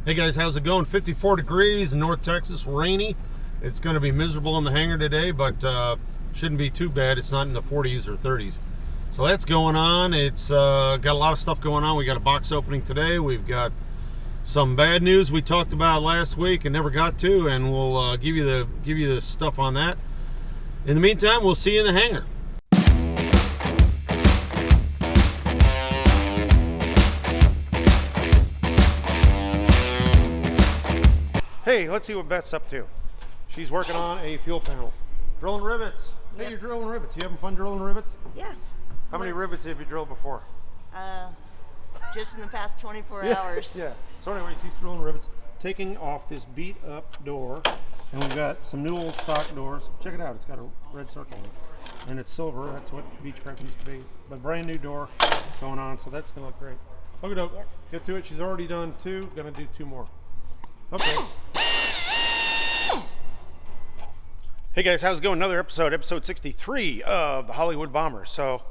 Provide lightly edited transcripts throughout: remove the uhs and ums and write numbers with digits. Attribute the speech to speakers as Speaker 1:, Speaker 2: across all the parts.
Speaker 1: Hey guys, how's it going? 54 degrees in North Texas, rainy. It's going to be miserable in the hangar today, but shouldn't be too bad. It's not in the 40s or 30s. So that's going on. It's got a lot of stuff going on. We got a box opening today. We've got some bad news we talked about last week and never got to, and we'll give you the stuff on that. In the meantime, we'll see you in the hangar. Hey, let's see what Beth's up to. She's working on a fuel panel. Drilling rivets. Hey, you're drilling rivets. You having fun drilling rivets?
Speaker 2: Yeah.
Speaker 1: How many rivets have you drilled before?
Speaker 2: Just in the past 24 hours.
Speaker 1: Yeah. So anyway, she's drilling rivets, taking off this beat up door, and we've got some new old stock doors. Check it out. It's got a red circle on it, and it's silver. That's what Beechcraft used to be. But brand new door going on, so that's gonna look great. Look it up. Yep. Get to it. She's already done 2. Gonna do 2 more. Okay. Hey guys, how's it going? Another episode 63 of the Hollywood Bomber. So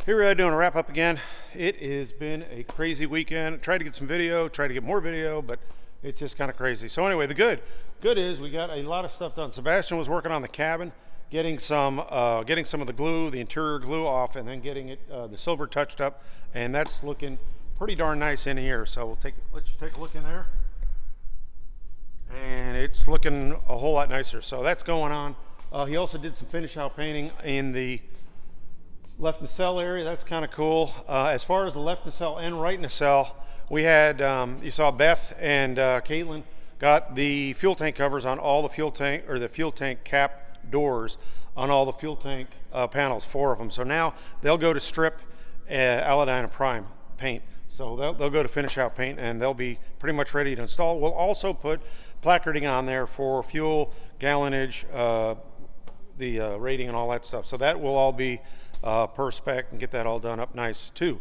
Speaker 1: here we are doing a wrap up again. It has been a crazy weekend. I tried to get some video, tried to get more video, but it's just kind of crazy. So anyway, the good is we got a lot of stuff done. Sebastian was working on the cabin, getting some of the glue, the interior glue off, and then getting it the silver touched up, and that's looking pretty darn nice in here. So we'll let you take a look in there. And it's looking a whole lot nicer. So that's going on. He also did some finish out painting in the left nacelle area. That's kind of cool. As far as the left nacelle and right nacelle, we had, you saw Beth and Caitlin got the fuel tank covers on all the fuel tank, or the fuel tank cap doors on all the fuel tank panels, 4 of them. So now they'll go to strip Aladina Prime paint. So they'll go to finish out paint, and they'll be pretty much ready to install. We'll also put placarding on there for fuel, gallonage, the rating and all that stuff. So that will all be per spec, and get that all done up nice too.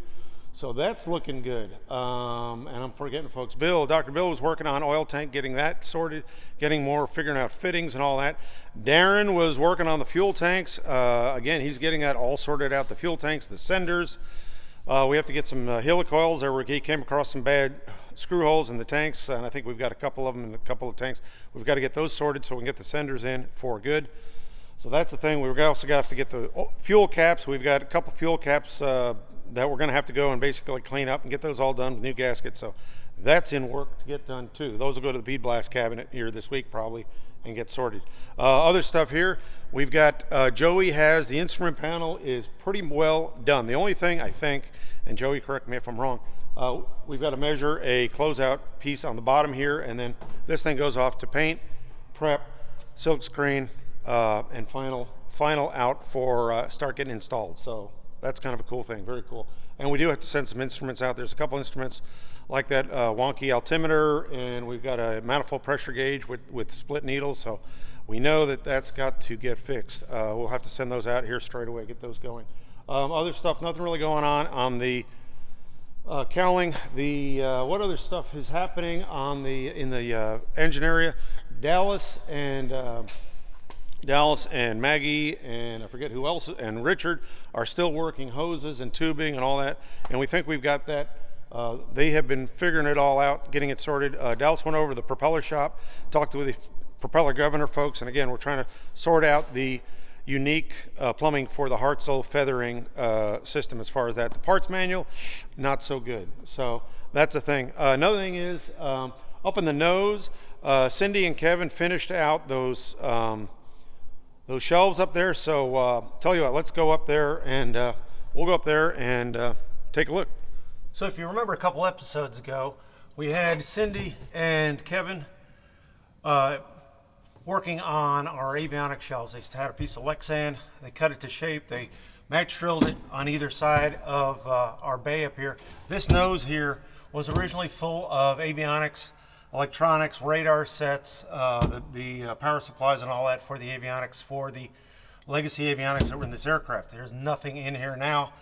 Speaker 1: So that's looking good. And I'm forgetting folks. Dr. Bill was working on oil tank, getting that sorted, figuring out fittings and all that. Darren was working on the fuel tanks. Again, he's getting that all sorted out, the fuel tanks, the senders. We have to get some helicoils. He came across some bad screw holes in the tanks, and I think we've got a couple of them in a couple of tanks. We've got to get those sorted so we can get the senders in for good. So that's the thing. We're also going to have to get the fuel caps. We've got a couple fuel caps that we're going to have to go and basically clean up and get those all done with new gaskets. So that's in work to get done too. Those will go to the bead blast cabinet here this week probably and get sorted. Other stuff here, we've got Joey has the instrument panel is pretty well done. The only thing I think, and Joey correct me if I'm wrong, we've got to measure a closeout piece on the bottom here, and then this thing goes off to paint, prep, silk screen, and final out for start getting installed. So that's kind of a cool thing, very cool. And we do have to send some instruments out. There's a couple instruments like that wonky altimeter, and we've got a manifold pressure gauge with split needles, so we know that that's got to get fixed. We'll have to send those out here straight away, get those going. Other stuff, nothing really going on the cowling. What other stuff is happening in the engine area? Dallas and Maggie and I forget who else, and Richard are still working hoses and tubing and all that, and we think we've got that. They have been figuring it all out, getting it sorted. Dallas went over to the propeller shop, talked with the propeller governor folks, and again, we're trying to sort out the unique plumbing for the Hartzell feathering system as far as that. The parts manual, not so good. So that's a thing. Another thing is, up in the nose, Cindy and Kevin finished out those shelves up there. So tell you what, let's go up there, and we'll go up there and take a look. So if you remember a couple episodes ago, we had Cindy and Kevin working on our avionics shelves. They had a piece of Lexan, they cut it to shape, they match drilled it on either side of our bay up here. This nose here was originally full of avionics, electronics, radar sets, the power supplies and all that for the avionics, for the legacy avionics that were in this aircraft. There's nothing in here now.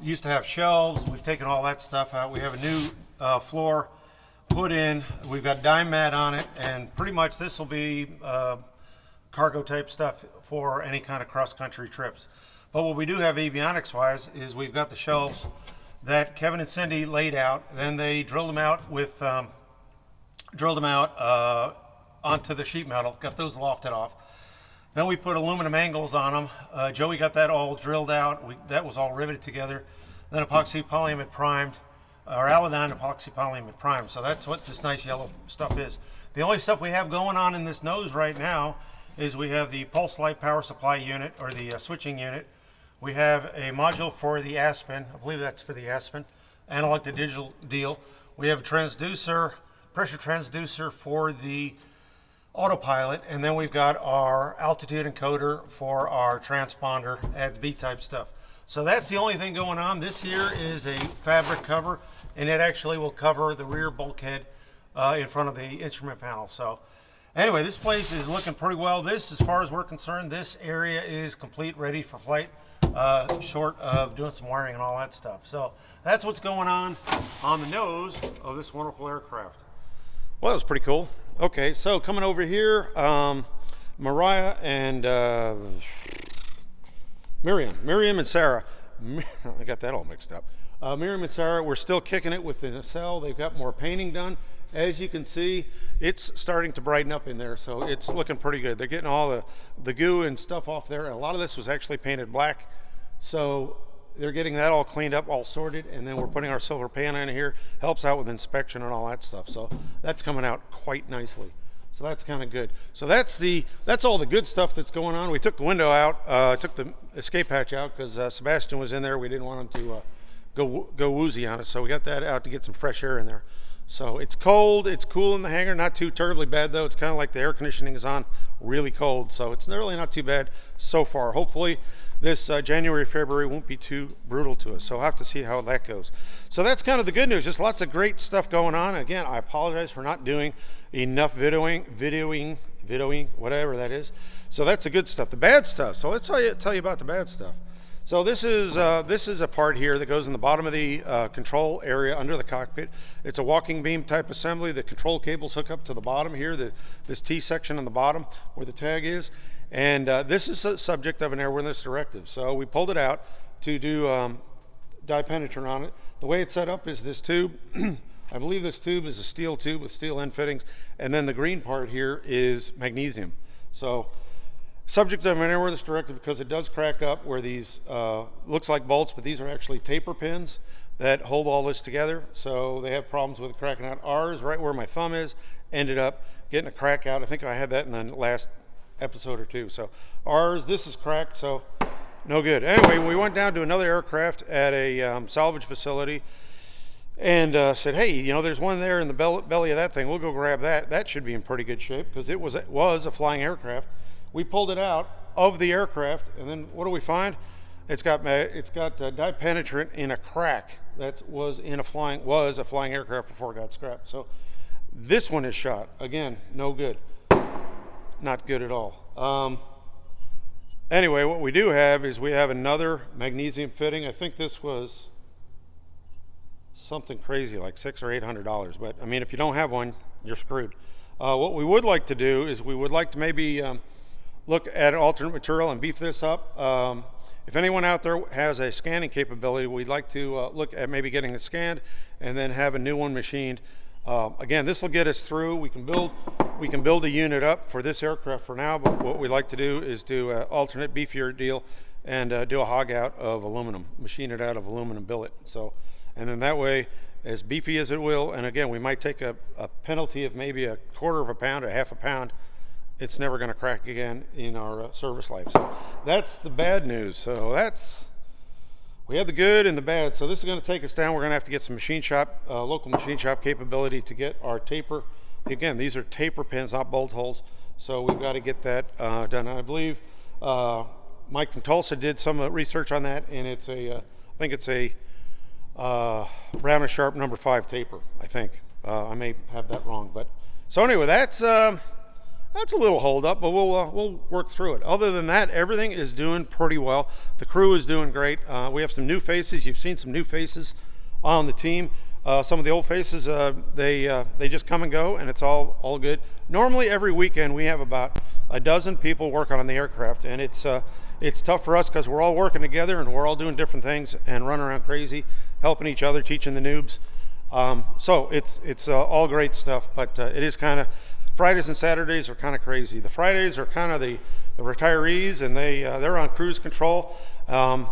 Speaker 1: Used to have shelves. We've taken all that stuff out. We have a new floor put in. We've got dime mat on it, and pretty much this will be cargo type stuff for any kind of cross-country trips. But what we do have avionics wise is we've got the shelves that Kevin and Cindy laid out. Then they drilled them out with drilled them out onto the sheet metal, got those lofted off. Then we put aluminum angles on them. Joey got that all drilled out. That was all riveted together. Then epoxy polyamide primed, or Aladine epoxy polyamide primed. So that's what this nice yellow stuff is. The only stuff we have going on in this nose right now is we have the pulse light power supply unit, or the switching unit. We have a module for the Aspen. I believe that's for the Aspen. Analog to digital deal. We have a transducer, pressure transducer for the autopilot, and then we've got our altitude encoder for our transponder, adds B type stuff. So that's the only thing going on. This here is a fabric cover, and it actually will cover the rear bulkhead in front of the instrument panel. So anyway, this place is looking pretty well. This, as far as we're concerned, this area is complete, ready for flight, short of doing some wiring and all that stuff. So that's what's going on the nose of this wonderful aircraft. Well, that was pretty cool. Okay, so coming over here, Mariah and Miriam and Sarah. I got that all mixed up. Miriam and Sarah, we're still kicking it with the nacelle. They've got more painting done. As you can see, it's starting to brighten up in there, so it's looking pretty good. They're getting all the goo and stuff off there. And a lot of this was actually painted black, so they're getting that all cleaned up, all sorted, and then we're putting our silver pan in here. Helps out with inspection and all that stuff. So that's coming out quite nicely. So that's kind of good. So that's all the good stuff that's going on. We took the window out, took the escape hatch out because Sebastian was in there. We didn't want him to go woozy on us, so we got that out to get some fresh air in there. So it's cold, it's cool in the hangar, not too terribly bad though. It's kind of like the air conditioning is on really cold, so it's really not too bad so far. Hopefully this January, February won't be too brutal to us, so I'll have to see how that goes. So that's kind of the good news, just lots of great stuff going on. Again, I apologize for not doing enough videoing, whatever that is. So that's the good stuff. The bad stuff, so let's tell you about the bad stuff. So this is a part here that goes in the bottom of the control area under the cockpit. It's a walking beam type assembly. The control cables hook up to the bottom here, this T section on the bottom where the tag is. And this is a subject of an airworthiness directive. So we pulled it out to do dye penetrant on it. The way it's set up is this tube. I believe this tube is a steel tube with steel end fittings. And then the green part here is magnesium. So subject of an airworthiness directive because it does crack up where these looks like bolts, but these are actually taper pins that hold all this together. So they have problems with it cracking out. Ours, right where my thumb is, ended up getting a crack out. I think I had that in the last episode or two. So ours, this is cracked, so no good. Anyway, we went down to another aircraft at a salvage facility and said, hey, you know, there's one there in the belly of that thing. We'll go grab that. That should be in pretty good shape because it was a flying aircraft. We pulled it out of the aircraft, and then what do we find? It's got dye penetrant in a crack that was a flying aircraft before it got scrapped. So this one is shot. Again, no good. Not good at all. Anyway, what we do have is we have another magnesium fitting. I think this was something crazy like $600 or $800, but I mean, if you don't have one, you're screwed. What we would like to do is we would like to maybe look at an alternate material and beef this up. If anyone out there has a scanning capability, we'd like to look at maybe getting it scanned and then have a new one machined. Again, this will get us through. We can build a unit up for this aircraft for now, but what we'd like to do is do an alternate beefier deal and do a hog out of aluminum, machine it out of aluminum billet. So, and then that way, as beefy as it will, and again, we might take a penalty of maybe a quarter of a pound, a half a pound. It's never going to crack again in our service life. So that's the bad news. So we have the good and the bad. So this is going to take us down. We're going to have to get some machine shop, local machine shop capability to get our taper. Again, these are taper pins, not bolt holes. So we've got to get that done. And I believe Mike from Tulsa did some research on that, and it's I think it's a round and sharp number 5 taper. I think I may have that wrong, but so anyway, that's a little hold up, but we'll work through it. Other than that, everything is doing pretty well. The crew is doing great. We have some new faces. You've seen some new faces on the team. Some of the old faces, they just come and go, and it's all good. Normally, every weekend we have about a dozen people working on the aircraft, and it's tough for us because we're all working together and we're all doing different things and running around crazy, helping each other, teaching the noobs. So it's all great stuff, but it is kind of, Fridays and Saturdays are kind of crazy. The Fridays are kind of the retirees, and they're on cruise control, and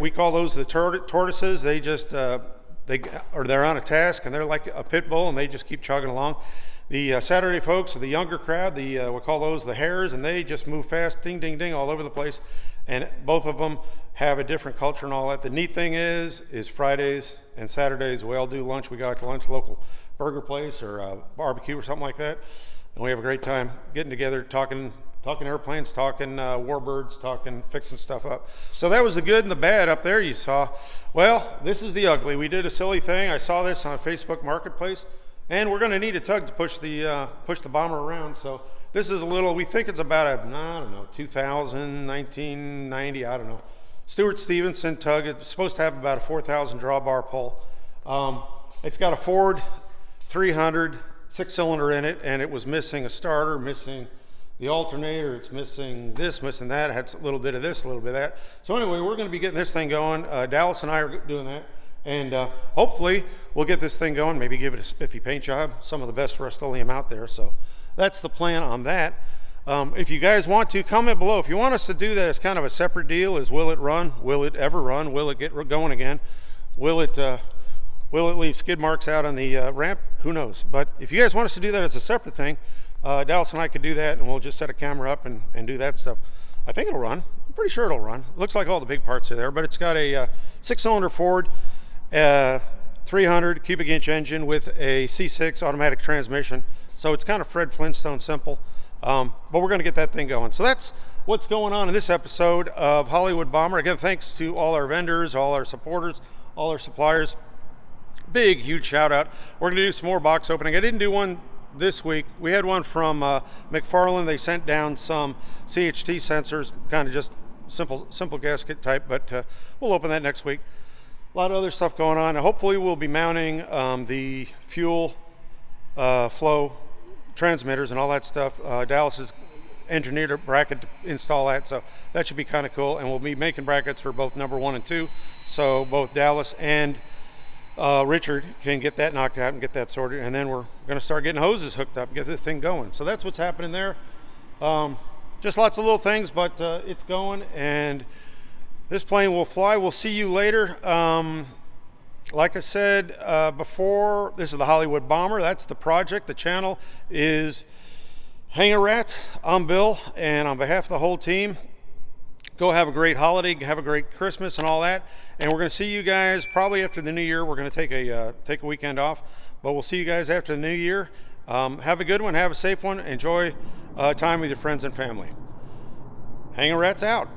Speaker 1: we call those the tortoises. They just they're on a task, and they're like a pit bull, and they just keep chugging along. The Saturday folks are the younger crowd. We call those the hares, and they just move fast, ding, ding, ding, all over the place. And both of them have a different culture and all that. The neat thing is Fridays and Saturdays we all do lunch. We go out to lunch, local burger place or barbecue or something like that, and we have a great time getting together, talking airplanes, talking Warbirds, fixing stuff up. So that was the good and the bad up there you saw. Well, this is the ugly. We did a silly thing. I saw this on Facebook Marketplace, and we're going to need a tug to push the bomber around. So this is a little, we think it's about a, I don't know, 2000, 1990, I don't know. Stuart Stevenson tug. It's supposed to have about a 4,000 drawbar pull. It's got a Ford 300 6-cylinder in it, and it was missing a starter, missing the alternator, it's missing this, missing that. It had a little bit of this, a little bit of that. So anyway, we're going to be getting this thing going. Dallas and I are doing that, and hopefully we'll get this thing going, maybe give it a spiffy paint job, some of the best Rust-Oleum out there. So that's the plan on that. If you guys want to, comment below. If you want us to do that as kind of a separate deal, is will it run? Will it ever run? Will it get going again? Will it leave skid marks out on the ramp? Who knows? But if you guys want us to do that as a separate thing, Dallas and I could do that, and we'll just set a camera up and do that stuff. I think it'll run. I'm pretty sure it'll run. Looks like all the big parts are there, but it's got a 6-cylinder Ford 300 cubic inch engine with a C6 automatic transmission. So it's kind of Fred Flintstone simple, but we're going to get that thing going. So that's what's going on in this episode of Hollywood Bomber. Again, thanks to all our vendors, all our supporters, all our suppliers. Big, huge shout out. We're going to do some more box opening. I didn't do one this week. We had one from McFarland. They sent down some CHT sensors, kind of just simple gasket type, but we'll open that next week. A lot of other stuff going on. Hopefully we'll be mounting the fuel flow transmitters and all that stuff. Dallas has engineered a bracket to install that, so that should be kind of cool. And we'll be making brackets for both number 1 and 2, so both Dallas and Richard can get that knocked out and get that sorted, and then we're going to start getting hoses hooked up, get this thing going. So that's what's happening there. Just lots of little things, but it's going, and this plane will fly. We'll see you later. Like I said before, this is the Hollywood Bomber. That's the project. The channel is HangaRatz. I'm Bill, and on behalf of the whole team, go have a great holiday, have a great Christmas and all that. And we're going to see you guys probably after the new year. We're going to take a weekend off, but we'll see you guys after the new year. Have a good one. Have a safe one. Enjoy time with your friends and family. HangaRatz out.